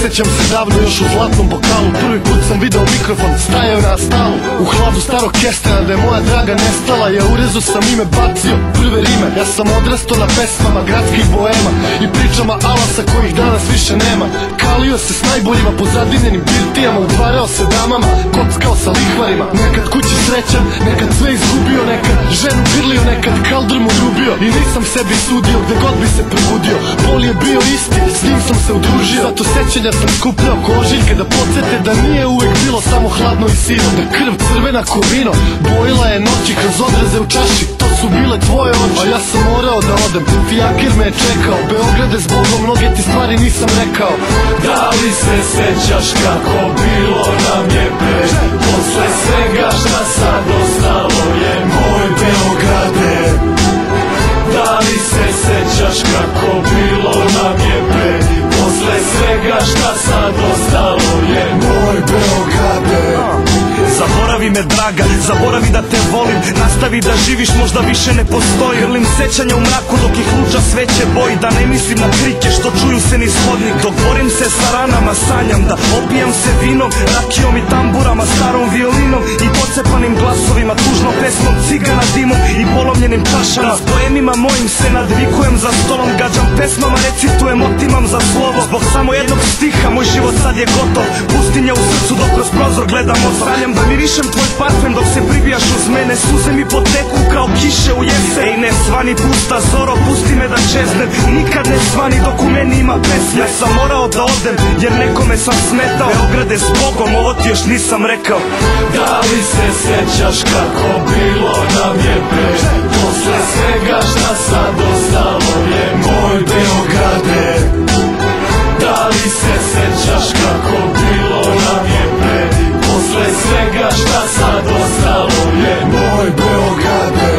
sećam se davno još u zlatnom bokalu. Prvi put sam video mikrofon, stajao na stalu u hladu starog kestena da je moja draga nestala. Ja u rezu sam ime bacio, prve rime. Ja sam odrastao na pesmama gradskih boema i pričama alasa kojih danas više nema. Kalio se s najboljima po zadivljenim birtijama, utvarao se damama, kockao sa lihvarima. Nekad kući srećan, nekad sve izgubio, nekad ženu grlio, nekad kaldr mu ljubio. I nisam sebi sudio gde god bi se probudio. Bol je bio isti, s njim sam se udružio. Zato sećanja sam skupljao ko ožiljke da podsjete da nije uvek bilo samo hladno i sivo. Da krv crvena ko vino bojila je noći kroz odraze u čaši. To su bile tvoje oči, a ja sam morao da odem. Fijaker me je čekao, Beograde zbogom, mnoge ti stvari nisam rekao. Da li se sećaš kako bilo nam je pre? Posle svega šta sad ostalo je moj Beograde. Da li se sećaš kako bilo nam je pre? Posle svega šta sad ostalo je moj Beograde. Zaboravi me draga, zaboravi da te volim. Nastavi da živiš, možda više ne postoji. Grlim sećanja u mraku dok ih luča sveće boji. Da ne mislim na krike što čuju se niz hodnik. Dok borim se sa ranama, sanjam da opijam se vinom, rakijom i tamburama, starom violinom i pocepanim glasovima, tužnom pesmom, cigana dimom i polomljenim čašama. S poemima mojim se nadvikujem za stolom, gađam pesmama, recitujem, otimam za slovo. Zbog samo jednog stiha moj život sad je gotov. Pustinja u srcu dok kroz prozor gledam ozraljam. Da mirišem tvoj parfem dok se pribijaš uz mene. Suze mi poteku kao kiše u jesen. Ej ne svani pusta zoro, pusti me da čeznem. Nikad ne svani dok u meni ima pesme. Ja sam morao da odem jer nekome sam smetao. Beograde s Bogom, ovo ti još nisam rekao. Da li se sećaš kako bilo nam je pre? Posle svega šta sad ostalo je moj Beograde. Da li se sećaš kako bilo nam je pre? Posle svega šta sad ostalo je moj Beograde.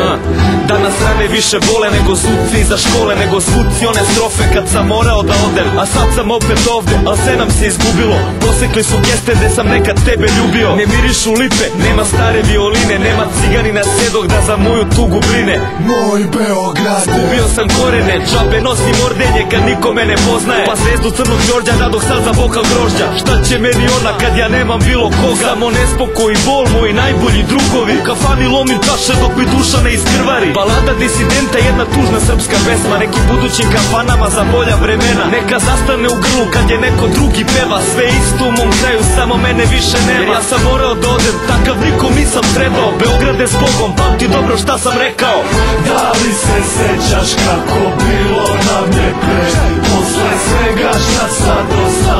Danas rane više bole nego suci iza škole, nego svuci one strofe kad sam morao da odem. A sad sam opet ovde, al sve nam se izgubilo. Posekli su geste gde sam nekad tebe ljubio. Ne mirišu lipe, nema stare violine, nema ciganina sedog da za moju tugu brine. Moj Beograd. Ubio sam korene, džabe nosim ordenje kad niko me ne poznaje. Pa zvezdu crnog Đorđa dadoh sad za bokal grožđa. Šta će meni ona kad ja nemam bilo koga? Samo nespokoj i bol, moji najbolji drugovi. U kafani lomim čaše dok mi duša ne iskrvari. Balada disidenta, jedna tužna srpska pesma. Neki budućim kafanama za bolja vremena. Neka zastane u grlu kad je neko drugi peva. Sve isto u mom kraju, samo mene više nema. Jer ja sam morao da odem, takav nikom nisam trebao. Beograde s Bogom, pamti dobro šta sam rekao. Da li se sećaš kako bilo nam je pre? Posle svega šta sad ostalo